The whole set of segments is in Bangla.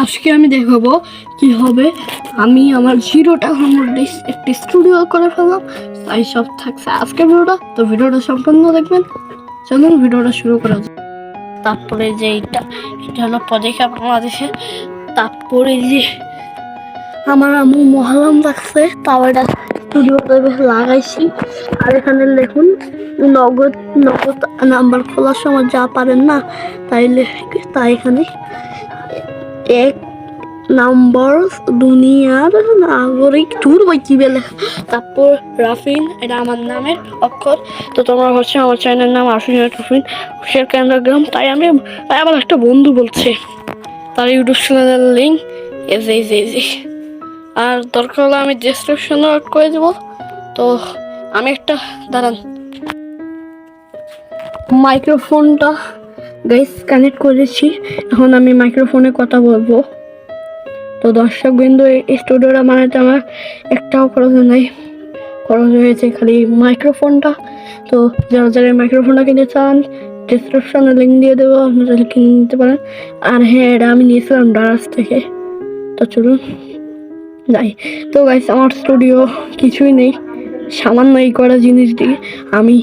আজকে আমি দেখাবো কি হবে। আমি আমার 0 টাকার মধ্যে একটি স্টুডিও করে ফেললাম। তাই সব থাকছে আজকের ভিডিওটা, তো ভিডিওটা সম্পূর্ণ দেখবেন। চলুন ভিডিওটা শুরু করা যাক। তারপরে যে এটা হলো পদেখা বাংলাদেশে। তারপরে যে আমার আম্মু মহালাম রাখছে, তাও এটা স্টুডিওতে লাগাইছি। আর এখানে দেখুন নগদ নগদ নাম্বার খোলার সময় যা পারেন না তাই এখানে 1 নম্বর দুনিয়ার নাগরিক ট্যুর বই কি বেলে। তারপর রাফিন, এটা আমার নামের অক্ষর। তো তোমরা হচ্ছে আমার চ্যানেলের নাম রাফিন শেয়ার কেন্দ্রগ্রাম। তাই আমার একটা বন্ধু বলছে তার ইউটিউব চ্যানেলের লিঙ্ক এই আর দরকার হলে আমি ডেসক্রিপশনে অ্যাড করে দেবো। তো আমি একটা দাঁড়ান মাইক্রোফোনটা গাইস কানেক্ট করেছি। এখন আমি মাইক্রোফোনে কথা বলবো। তো দর্শক বিন্দু, এই স্টুডিওটা বানাতে আমার একটাও খরচ নেই, খরচ হয়েছে খালি মাইক্রোফোনটা। তো যারা মাইক্রোফোনটা কিনতে চান ডিসক্রিপশনে লিঙ্ক দিয়ে দেবো, আপনারা কিনে নিতে পারেন। আর হ্যাঁ, এটা আমি নিয়েছিলাম ডারাস থেকে। তো চলুন যাই। তো গাইস, আমার স্টুডিও কিছুই নেই, সামান্য এই করা জিনিস দিয়ে আমি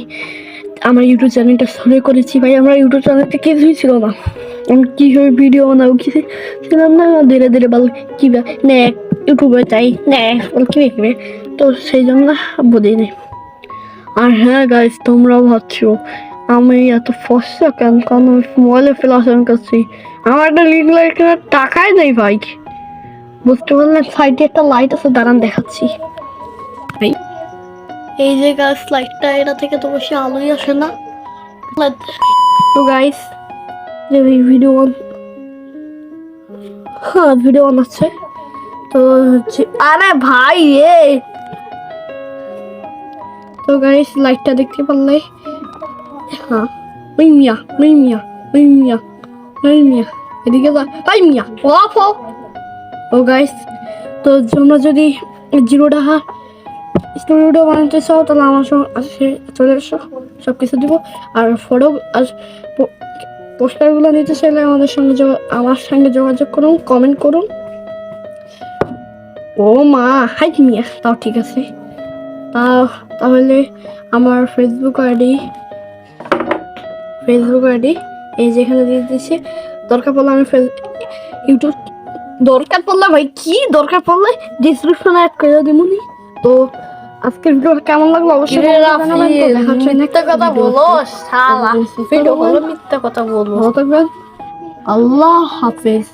আমার ইউটিউব চ্যানেলটা শুরু করেছি। ভাই, আমার ইউটিউব চ্যানেলটা কিছুই ছিল না, আমি কীভাবে ভিডিও বানাবো কিছু ছিলাম না। ধীরে ধীরে বল কী নে ইউটিউবে চাই নে বল কীভাবে, তো সেই জন্য বুঝি নেই। আর হ্যাঁ গাইস, তোমরাও ভাবছো আমি এত ফসা কেন, কারণ আমি মোবাইলে ফেলাশন করছি। আমার একটা লিঙ্ক লাইট টাকাই নেই ভাই, বুঝতে পারলেন? সাইডে একটা লাইট আছে, দাঁড়ান দেখাচ্ছি। এই যে গাইস লাইটটা, এটা থেকে তো বেশি আলোই আসে না। তো গাইস, যে ভিডিও বানাচ্ছে, তো আরে ভাই তো গাইস লাইটটা দেখতে পারলে, হ্যাঁ ওই মিয়া এদিকে যা, ওই মিয়া অফ। ও গাইস, তো তোমরা যদি 0 টাকা স্টুডিও বানাতে চাও তাহলে আমার সঙ্গে চলে এসো, সব কিছু দিব। আর ফটো আর পোস্টারগুলো নিতে চাইলে আমার সঙ্গে যোগাযোগ করুন, কমেন্ট করুন। ও মা হাই মিয়া, তাও ঠিক আছে। তাহলে আমার ফেসবুক আইডি এই যেখানে দিয়ে দিচ্ছি। দরকার পড়লে আমি ইউটিউব দরকার পড়লে ডিসক্রিপশনে অ্যাড করে দিবনি। তো আজকের ভিডিওটা কেমন লাগলো অবশ্যই জানাবেন। তো দেখা হচ্ছে মিথ্যা কথা বলো শালা, ভিডিও বলো মিথ্যা কথা বলবো। ভালো থাকবেন, আল্লাহ হাফেজ।